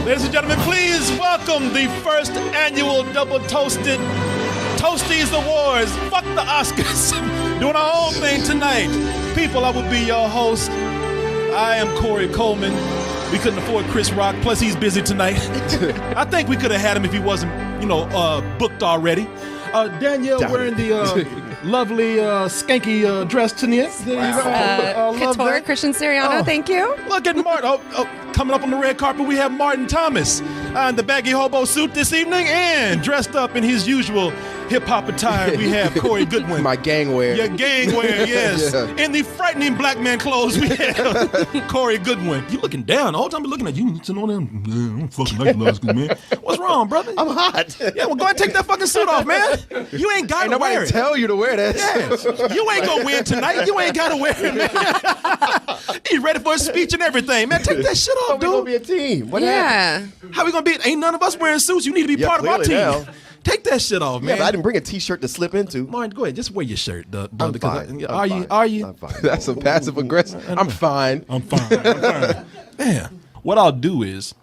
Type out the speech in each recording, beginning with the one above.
Ladies and gentlemen, please welcome the first annual Double Toasted Toasties Awards. Fuck the Oscars. Doing our own thing tonight. People, I will be your host. I am Corey Coleman. We couldn't afford Chris Rock, plus he's busy tonight. I think we could have had him if he wasn't, booked already. Danielle wearing the lovely skanky dress tonight. Couture, Christian Siriano, thank you. Look at Martin. Coming up on the red carpet, we have Martin Thomas in the baggy hobo suit this evening, and dressed up in his usual hip-hop attire, we have Corey Goodwin. My gang wear. Your gang wear, yes. Yeah. In the frightening black man clothes, we have Corey Goodwin. You looking down. The whole time I'm looking at you. You know them. I don't fucking like Alaska, man. What's wrong, brother? I'm hot. Yeah, well, go ahead and take that fucking suit off, man. You ain't got to wear it. Tell you to wear that. Yes. You ain't going to win tonight. You ain't got to wear it, man. He's ready for a speech and everything, man. Take that shit off, dude. We're going to be a team. What happened? How we going to be? Ain't none of us wearing suits. You need to be part of our team. Now. Take that shit off, man. Yeah, but I didn't bring a T-shirt to slip into. Martin, go ahead. Just wear your shirt, brother. I'm fine. Are you? I'm fine. That's a passive aggressive. I'm fine. I'm fine. Man, what I'll do is,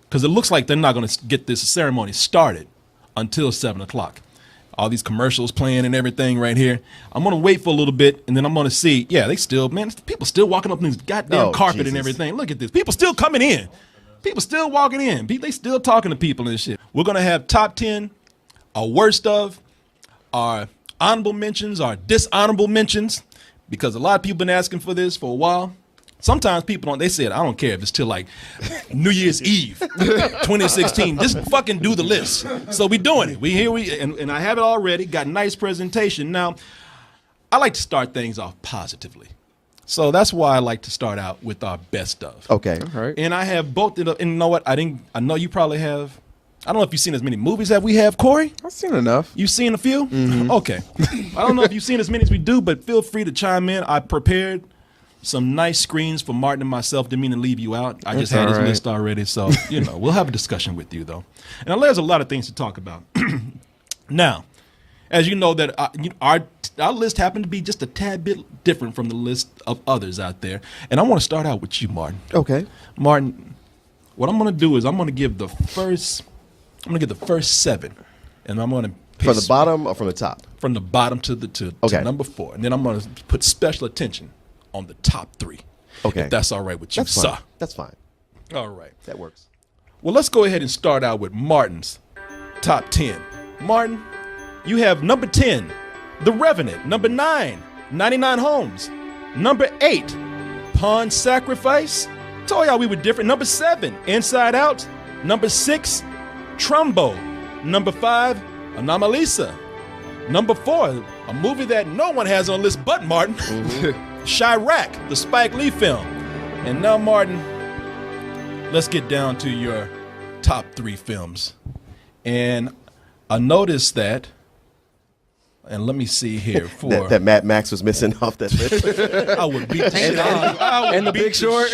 because it looks like they're not going to get this ceremony started until 7 o'clock. All these commercials playing and everything right here. I'm going to wait for a little bit, and then I'm going to see. Yeah, people still walking up on this goddamn carpet Jesus. and everything. Look at this. People still coming in. People still walking in. They still talking to people and shit. We're going to have top 10. Our worst of, our honorable mentions, our dishonorable mentions, because a lot of people been asking for this for a while. Sometimes people they said, I don't care if it's till like New Year's Eve, 2016. Just fucking do the list. So we doing it. And I have it already. Got a nice presentation. Now, I like to start things off positively. So that's why I like to start out with our best of. Okay. All right. And I have both. And you know what? I know you probably have. I don't know if you've seen as many movies as we have, Corey. I've seen enough. You've seen a few? Mm-hmm. Okay. I don't know if you've seen as many as we do, but feel free to chime in. I prepared some nice screens for Martin and myself. Didn't mean to leave you out. I just had his list already. So, we'll have a discussion with you, though. And there's a lot of things to talk about. Now, as you know, that our list happened to be just a tad bit different from the list of others out there. And I want to start out with you, Martin. Okay. Martin, what I'm going to do is I'm going to give the first 7, and I'm going to from the bottom or from the top? From the bottom to to number 4, and then I'm going to put special attention on the top 3. Okay, if that's all right with you, that's fine. That's fine. All right, that works. Well, let's go ahead and start out with Martin's top 10. Martin, you have number 10, The Revenant. Number 9, 99 Homes. Number 8, Pawn Sacrifice. Told y'all we were different. Number 7, Inside Out. Number 6, Trumbo. Number 5, Anomalisa. Number 4, a movie that no one has on the list but Martin. Mm-hmm. Chirac, the Spike Lee film. And now, Martin, let's get down to your top 3 films. And I noticed that, and let me see here. that Mad Max was missing off that list. I would beat the shit out of you. And The Big Short.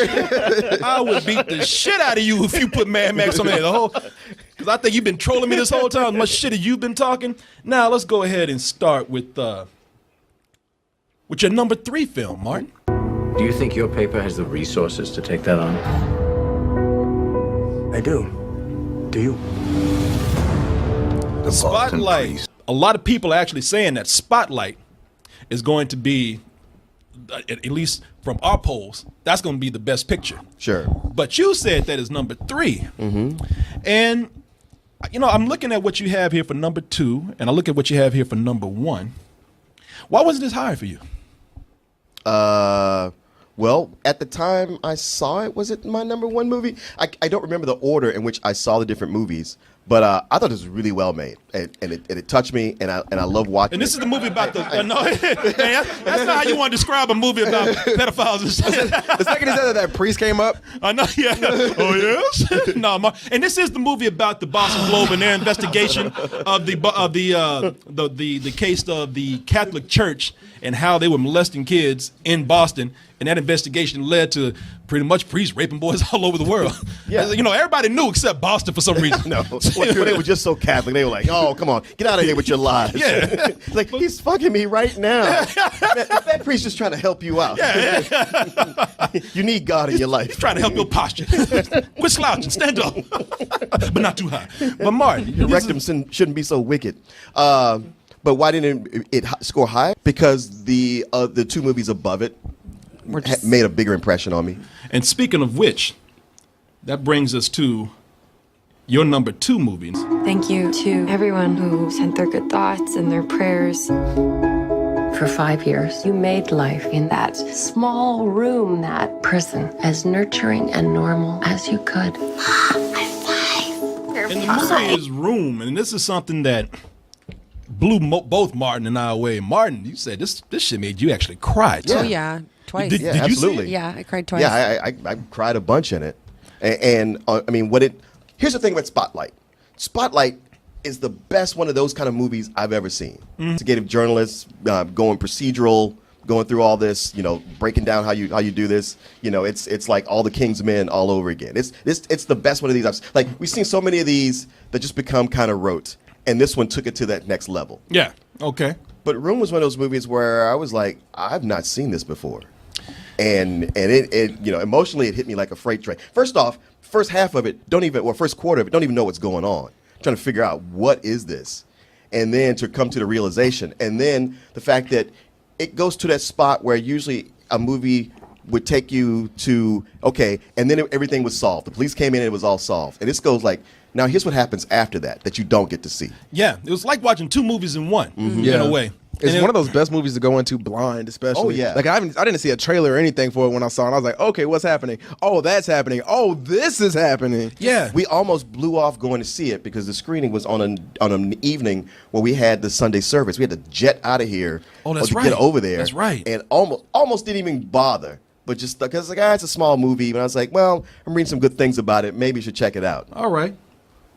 I would beat the shit out of you if you put Mad Max on there. Because I think you've been trolling me this whole time. As much shit as you've been talking. Now let's go ahead and start with your number 3 film, Martin. Do you think your paper has the resources to take that on? I do. Do you? Spotlight. A lot of people are actually saying that Spotlight is going to be, at least from our polls, that's going to be the best picture. Sure. But you said that is number 3. Mm-hmm. And, I'm looking at what you have here for number 2, and I look at what you have here for number 1. Why wasn't this higher for you? Well, at the time I saw it, was it my number 1 movie? I don't remember the order in which I saw the different movies. But I thought it was really well made, and it touched me, and I love watching. And this is the movie about the no, that's not how you want to describe a movie about pedophiles and shit. The second he said that priest came up, I know, yeah. Oh yes, no, and this is the movie about the Boston Globe and their investigation of the case of the Catholic Church and how they were molesting kids in Boston, and that investigation led to pretty much priests raping boys all over the world. Yeah. Everybody knew except Boston for some reason. No. When they were just so Catholic, they were like, "Oh, come on, get out of here with your lies." Yeah. Like he's fucking me right now. That priest is trying to help you out. You need God in your life. He's trying to help your posture. Quit slouching. Stand up. But not too high. But Martin, Your rectum shouldn't be so wicked. But why didn't it score high? Because the two movies above it made a bigger impression on me. And speaking of which, that brings us to your number 2 movies. Thank you to everyone who sent their good thoughts and their prayers. For 5 years, you made life in that small room, that prison, as nurturing and normal as you could. And the movie is Room, and this is something that blew both Martin and I away. Martin, you said this shit made you actually cry. Too. Oh, yeah. Twice. Did Yeah, you see absolutely. it? Yeah, I cried twice. Yeah, I cried a bunch in it. And I mean, here's the thing about Spotlight. Spotlight is the best one of those kind of movies I've ever seen. Investigative journalists going procedural, going through all this, breaking down how you do this. It's like all the King's Men all over again. It's the best one of these. We've seen so many of these that just become kind of rote, and this one took it to that next level. Yeah. Okay. But Room was one of those movies where I was like, I've not seen this before. And it emotionally it hit me like a freight train. First off, first half of it first quarter of it, don't even know what's going on. Trying to figure out what is this. And then to come to the realization. And then the fact that it goes to that spot where usually a movie would take you to, okay, and then everything was solved. The police came in and it was all solved. And this goes like, now here's what happens after that you don't get to see. Yeah, it was like watching 2 movies in one, in a way. It's one of those best movies to go into blind, especially. Oh, yeah. Like I didn't see a trailer or anything for it when I saw it. I was like, okay, what's happening? Oh, that's happening. Oh, this is happening. Yeah. We almost blew off going to see it because the screening was on an evening where we had the Sunday service. We had to jet out of here. Oh, that's to right. Get over there. That's right. And almost didn't even bother. But just because it's a small movie, and I was like, well, I'm reading some good things about it. Maybe you should check it out. All right.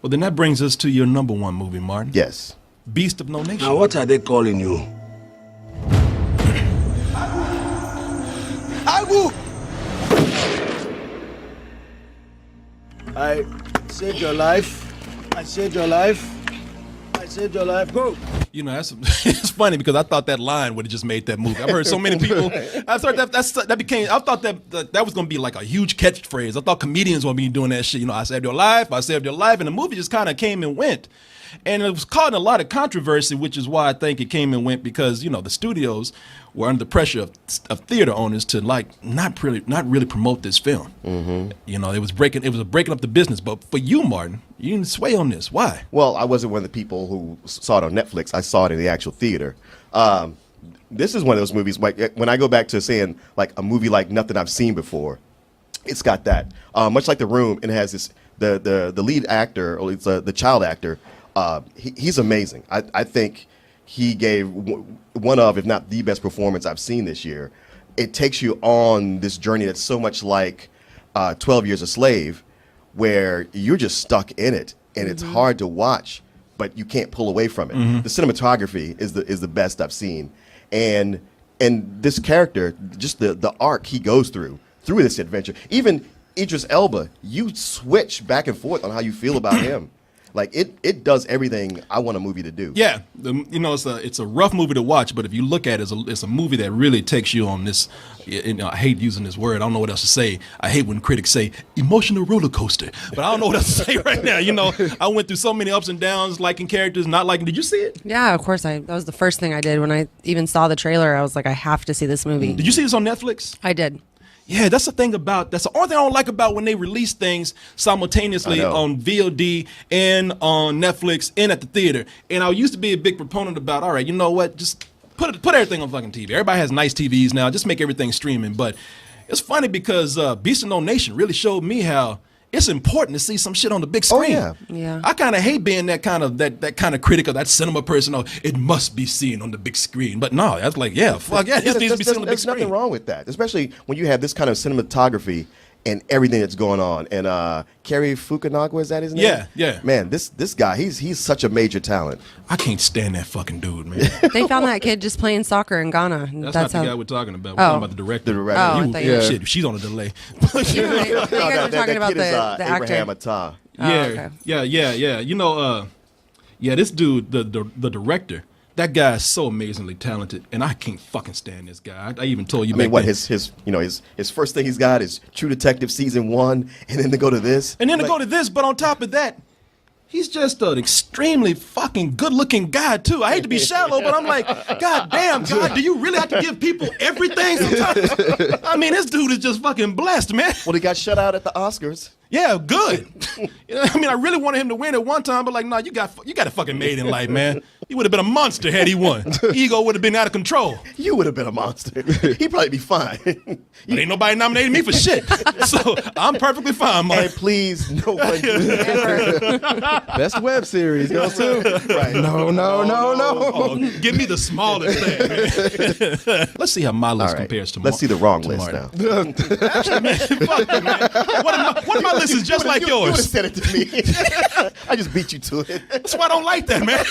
Well, then that brings us to your number 1 movie, Martin. Yes. Beast of No Nation. Now, what are they calling you? I saved your life. I saved your life. I saved your life. Go. It's funny because I thought that line would have just made that movie. I've heard so many people. I thought that was going to be like a huge catchphrase. I thought comedians would be doing that shit. I saved your life. I saved your life, and the movie just kind of came and went. And it was caught in a lot of controversy, which is why I think it came and went because the studios were under the pressure of theater owners to not really promote this film. Mm-hmm. It was breaking up the business. But for you, Martin, you didn't sway on this. Why? Well, I wasn't one of the people who saw it on Netflix. I saw it in the actual theater. This is one of those movies. When I go back to saying like a movie like nothing I've seen before, it's got that. Much like The Room, it has this the lead actor, or it's the child actor. He's amazing. I think he gave one of, if not the best performance I've seen this year. It takes you on this journey that's so much like 12 Years a Slave, where you're just stuck in it, and it's hard to watch, but you can't pull away from it. The cinematography is the best I've seen, and this character, just the arc he goes through this adventure. Even Idris Elba, you switch back and forth on how you feel about him. Like it does everything I want a movie to do. Yeah, it's a rough movie to watch, but if you look at it, it's a movie that really takes you on this. I hate using this word. I don't know what else to say. I hate when critics say emotional roller coaster, but I don't know what else to say right now. I went through so many ups and downs, liking characters, not liking. Did you see it? Yeah, of course. That was the first thing I did when I even saw the trailer. I was like, I have to see this movie. Did you see this on Netflix? I did. Yeah, that's the only thing I don't like about when they release things simultaneously on VOD and on Netflix and at the theater. And I used to be a big proponent about, all right, you know what, just put everything on fucking TV. Everybody has nice TVs now, just make everything streaming. But it's funny because Beast of No Nation really showed me how it's important to see some shit on the big screen. Oh, yeah. I kind of hate being that kind of critic of that cinema person. Oh, it must be seen on the big screen. But no, that's like, fuck yeah, this needs to be seen on the big screen. There's nothing wrong with that, especially when you have this kind of cinematography and everything that's going on. And Cary Fukunaga, is that his name? Yeah, yeah. Man, this guy, he's such a major talent. I can't stand that fucking dude, man. They found that kid just playing soccer in Ghana. That's not the guy we're talking about. We're talking about the director. The director. Oh, I thought you were- Shit, she's on a delay. You guys were talking about the actor. Abraham Attah. okay. Yeah. You know, this dude, the director, that guy is so amazingly talented, and I can't fucking stand this guy. I even told you. I mean, back what then. his first thing he's got is True Detective season 1, and then to go to this, And then to go to this, but on top of that, he's just an extremely fucking good-looking guy, too. I hate to be shallow, but I'm like, God damn, God, do you really have to give people everything sometimes? I mean, this dude is just fucking blessed, man. well, he got shut out at the Oscars. Yeah, good. You know, I mean, I really wanted him to win at one time, but like, no, you got it fucking made in life, man. He would have been a monster had he won. Ego would have been out of control. You would have been a monster. He'd probably be fine. But ain't nobody nominated me for shit. So I'm perfectly fine, man. And please, no one do that. Best web series goes to. Right. No. Oh, give me the smallest thing, man. Let's see how my list All right. compares to Let's see the wrong to list Martin. now. Actually, man, fuck you, man. What if my list is just like You would have yours? said it to me. I just beat you to it. That's why I don't like that, man.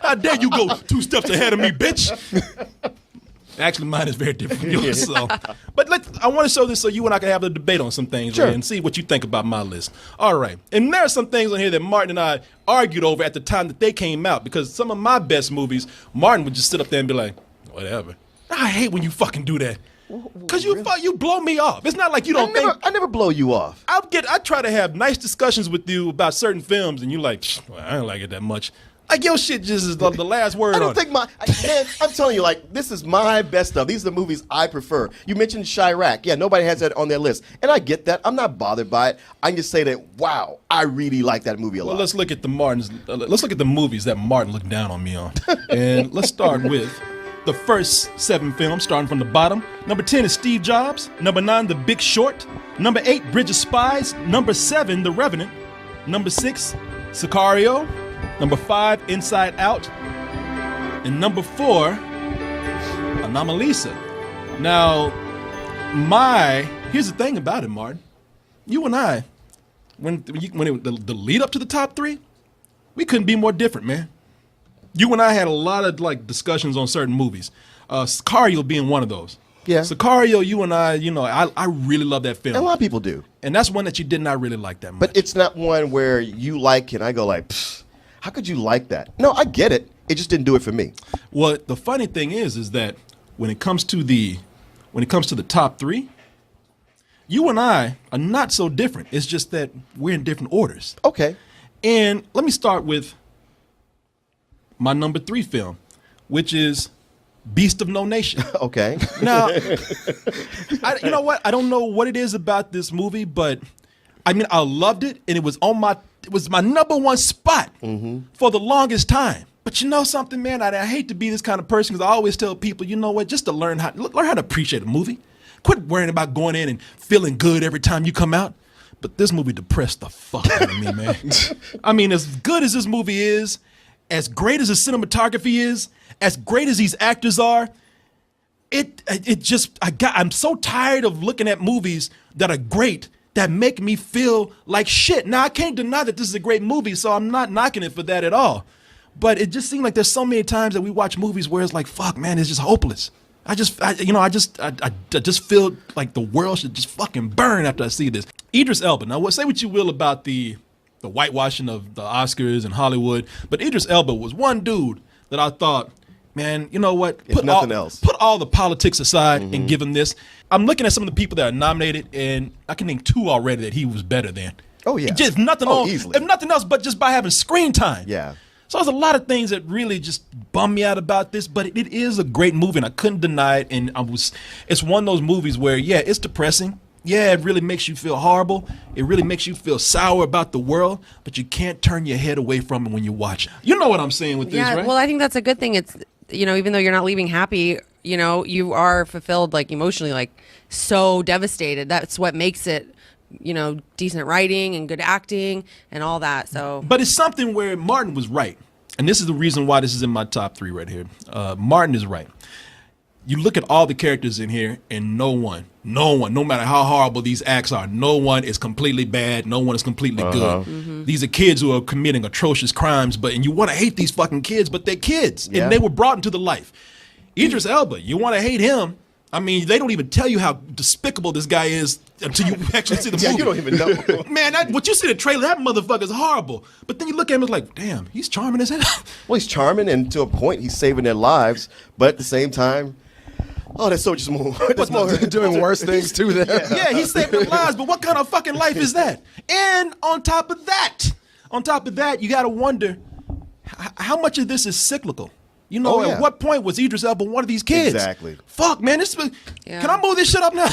How dare you go 2 steps ahead of me, bitch? Actually, mine is very different from yours. So, but I want to show this so you and I can have a debate on some things, Sure. Ray, and see what you think about my list. All right, and there are some things on here that Martin and I argued over at the time that they came out, because some of my best movies, Martin would just sit up there and be like, "Whatever." I hate when you fucking do that, because you blow me off. It's not like you don't think. I never blow you off. I try to have nice discussions with you about certain films, and you like, well, I don't like it that much. Like, your shit just is the last word I on don't it. think man, I'm telling you, like, this is my best stuff. These are the movies I prefer. You mentioned Chirac. Yeah, nobody has that on their list. And I get that. I'm not bothered by it. I can just say that, wow, I really like that movie a lot. Well, let's look at the movies that Martin looked down on me on. And let's start with the first 7 films, starting from the bottom. Number 10 is Steve Jobs. Number 9, The Big Short. Number 8, Bridge of Spies. Number 7, The Revenant. Number 6, Sicario. Number 5, Inside Out. And number 4, Anomalisa. Now, here's the thing about it, Martin. You and I, the lead up to the top 3, we couldn't be more different, man. You and I had a lot of like discussions on certain movies. Sicario being one of those. Yeah. Sicario, you and I, I really love that film. And a lot of people do. And that's one that you did not really like that much. But it's not one where you like it and I go like, how could you like that? No, I get it. It just didn't do it for me. Well, the funny thing is that when it comes to the top 3, you and I are not so different. It's just that we're in different orders. Okay. And let me start with my number 3 film, which is Beast of No Nation. Okay. Now, you know what? I don't know what it is about this movie, but I mean, I loved it, and it was my number 1 spot for the longest time. But you know something, man? I hate to be this kind of person, because I always tell people, you know what? Just to learn how to appreciate a movie. Quit worrying about going in and feeling good every time you come out. But this movie depressed the fuck out of me, man. I mean, as good as this movie is, as great as the cinematography is, as great as these actors are, I'm so tired of looking at movies that are great that make me feel like shit. Now, I can't deny that this is a great movie, so I'm not knocking it for that at all. But it just seems like there's so many times that we watch movies where it's like, fuck, man, it's just hopeless. I just feel like the world should just fucking burn after I see this. Idris Elba. Now, say what you will about the whitewashing of the Oscars and Hollywood, but Idris Elba was one dude that I thought, man, you know what? Put all the politics aside and give him this. I'm looking at some of the people that are nominated, and I can name 2 already that he was better than. Oh, yeah. Just nothing easily. If nothing else, but just by having screen time. Yeah. So there's a lot of things that really just bum me out about this, but it is a great movie, and I couldn't deny it. And it's one of those movies where, yeah, it's depressing. Yeah, it really makes you feel horrible. It really makes you feel sour about the world, but you can't turn your head away from it when you watch it. You know what I'm saying with this, right? Well, I think that's a good thing. It's, even though you're not leaving happy, you are fulfilled, like emotionally, like so devastated. That's what makes it, decent writing and good acting and all that. So, but it's something where Martin was right. And this is the reason why this is in my top 3 right here. Martin is right. You look at all the characters in here, and no one, no matter how horrible these acts are, no one is completely bad. No one is completely good. These are kids who are committing atrocious crimes, and you want to hate these fucking kids, but they're kids, and they were brought into the life. Idris Elba, you want to hate him, I mean, they don't even tell you how despicable this guy is until you actually see the movie. Yeah, you don't even know. Man, what you see in the trailer, that motherfucker's horrible. But then you look at him and it's like, damn, he's charming as hell. Well, he's charming, and to a point, he's saving their lives. But at the same time, oh, there's so much more. There's more Doing worse things to them. Yeah, he's saving their lives, but what kind of fucking life is that? And on top of that, you got to wonder how much of this is cyclical. You know, Oh, yeah. at what point was Idris Elba one of these kids? Exactly. Fuck, man, can I move this shit up now?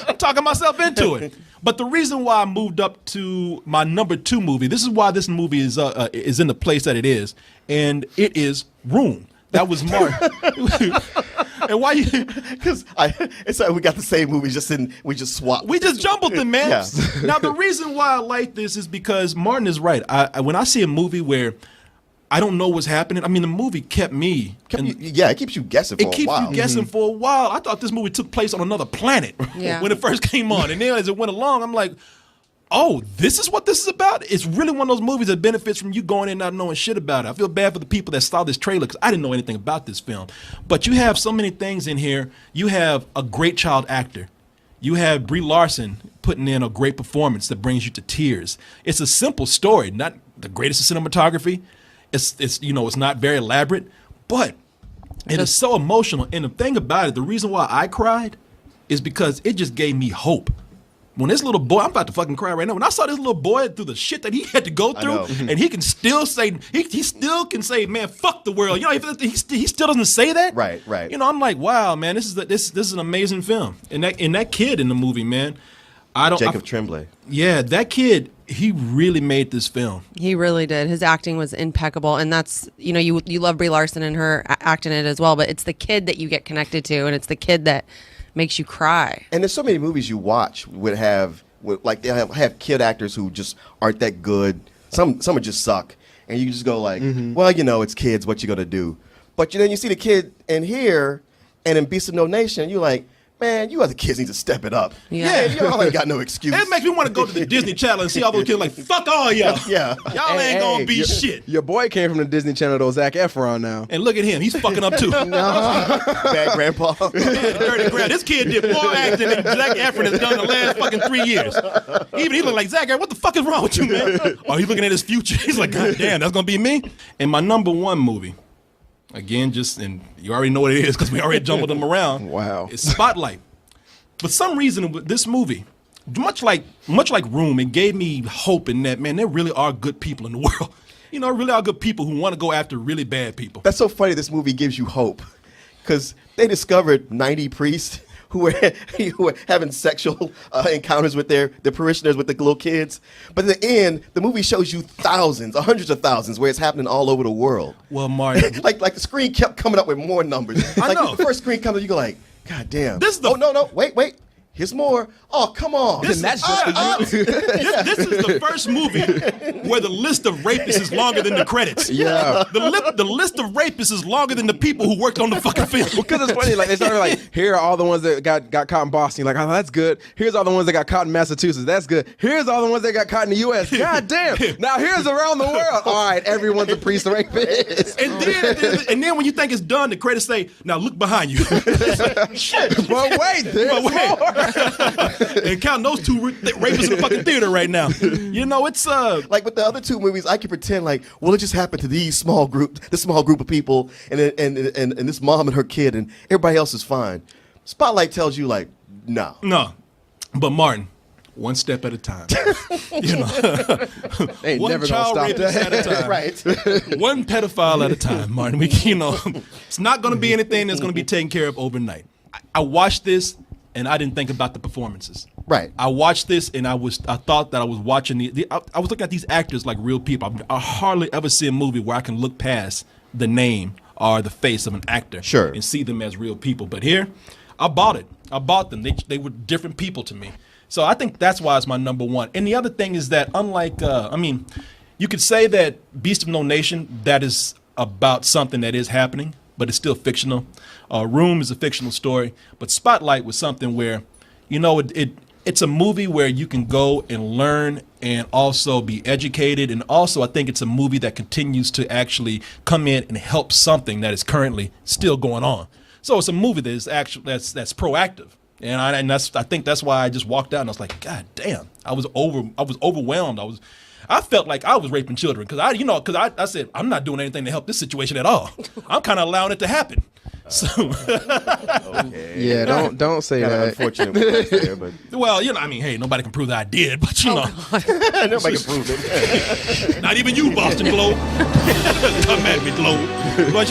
I'm talking myself into it. But the reason why I moved up to my number 2 movie, this is why this movie is in the place that it is, and it is Room. That was Mark. And why you? Because it's like we got the same movie, we just swapped. We just jumbled them, man. Yeah. Now the reason why I like this is because Martin is right. When I see a movie where I don't know what's happening, I mean the movie kept me. It keeps you guessing for a while. It keeps you guessing for a while. I thought this movie took place on another planet when it first came on, and then as it went along, I'm like, oh, this is what this is about? It's really one of those movies that benefits from you going in not knowing shit about it. I feel bad for the people that saw this trailer because I didn't know anything about this film. But you have so many things in here. You have a great child actor. You have Brie Larson putting in a great performance that brings you to tears. It's a simple story, not the greatest of cinematography. It's not very elaborate, but it is so emotional. And the thing about it, the reason why I cried is because it just gave me hope. When this little boy, I'm about to fucking cry right now. When I saw this little boy through the shit that he had to go through, and he can still say, he still can say, man, fuck the world. You know, he still doesn't say that. Right. You know, I'm like, wow, man, this is an amazing film. And that kid in the movie, man, Jacob Tremblay. Yeah, that kid, he really made this film. He really did. His acting was impeccable, and that's you love Brie Larson and her acting it as well. But it's the kid that you get connected to, and it's the kid that makes you cry. And there's so many movies you watch they'll have kid actors who just aren't that good. Some would just suck, and you just go like, well, it's kids. What you gonna do? But then you see the kid in here, and in Beast of No Nation, you're like, man, you other kids need to step it up. Yeah. Y'all ain't got no excuse. It makes me want to go to the Disney Channel and see all those kids like, fuck all y'all. Yeah. Y'all ain't gonna be shit. Your boy came from the Disney Channel, though, Zac Efron now. And look at him, he's fucking up too. Bad grandpa. Dirty grandpa. This kid did more acting than Zac Efron has done the last fucking 3 years. Even he looked like, Zac Efron, what the fuck is wrong with you, man? Oh, he's looking at his future. He's like, God damn, that's gonna be me? And my number 1 movie, again, and you already know what it is because we already jumbled them around. Wow. It's Spotlight. For some reason, with this movie, much like Room, it gave me hope in that, man, there really are good people in the world. Really are good people who want to go after really bad people. That's so funny. This movie gives you hope because they discovered 90 priests who were having sexual encounters with their parishioners, with the little kids. But in the end, the movie shows you thousands, or hundreds of thousands, where it's happening all over the world. Well, Martin, like the screen kept coming up with more numbers. I know. The first screen comes up, you go like, God damn. This is the- Oh, no, wait. Here's more. Oh, come on. This is the first movie where the list of rapists is longer than the credits. Yeah. The list of rapists is longer than the people who worked on the fucking film. Because it's funny, like they started like, here are all the ones that got caught in Boston. You're like, oh, that's good. Here's all the ones that got caught in Massachusetts. That's good. Here's all the ones that got caught in the U.S. God damn. Now here's around the world. All right, everyone's a priest rapist. And then when you think it's done, the credits say, now look behind you. Shit. But wait, there's more. And count those 2 rapists in the fucking theater right now. It's Like with the other 2 movies, I can pretend like, well, it just happened to this small group of people, and this mom and her kid, and everybody else is fine. Spotlight tells you like, no. But Martin, one step at a time. Ain't One never gonna child stop rapist that. at a time. Right. One pedophile at a time, Martin. It's not going to be anything that's going to be taken care of overnight. I watched this and I didn't think about the performances. Right. I watched this and I thought that I was watching I was looking at these actors like real people. I hardly ever see a movie where I can look past the name or the face of an actor and see them as real people. But here, I bought it. I bought them. They were different people to me. So I think that's why it's my number 1. And the other thing is that unlike, you could say that Beast of No Nation, that is about something that is happening, but it's still fictional. Room is a fictional story, but Spotlight was something where, it's a movie where you can go and learn and also be educated. And also I think it's a movie that continues to actually come in and help something that is currently still going on. So it's a movie that is actually that's proactive, and I think that's why I just walked out and I was like, God damn, I was overwhelmed. I felt like I was raping children because I said I'm not doing anything to help this situation at all. I'm kind of allowing it to happen. So Okay. Yeah, don't say Kind of that. unfortunate words there, but well, hey, nobody can prove that I did, but nobody can prove it. not even you, Boston Globe. Come at me, Globe. But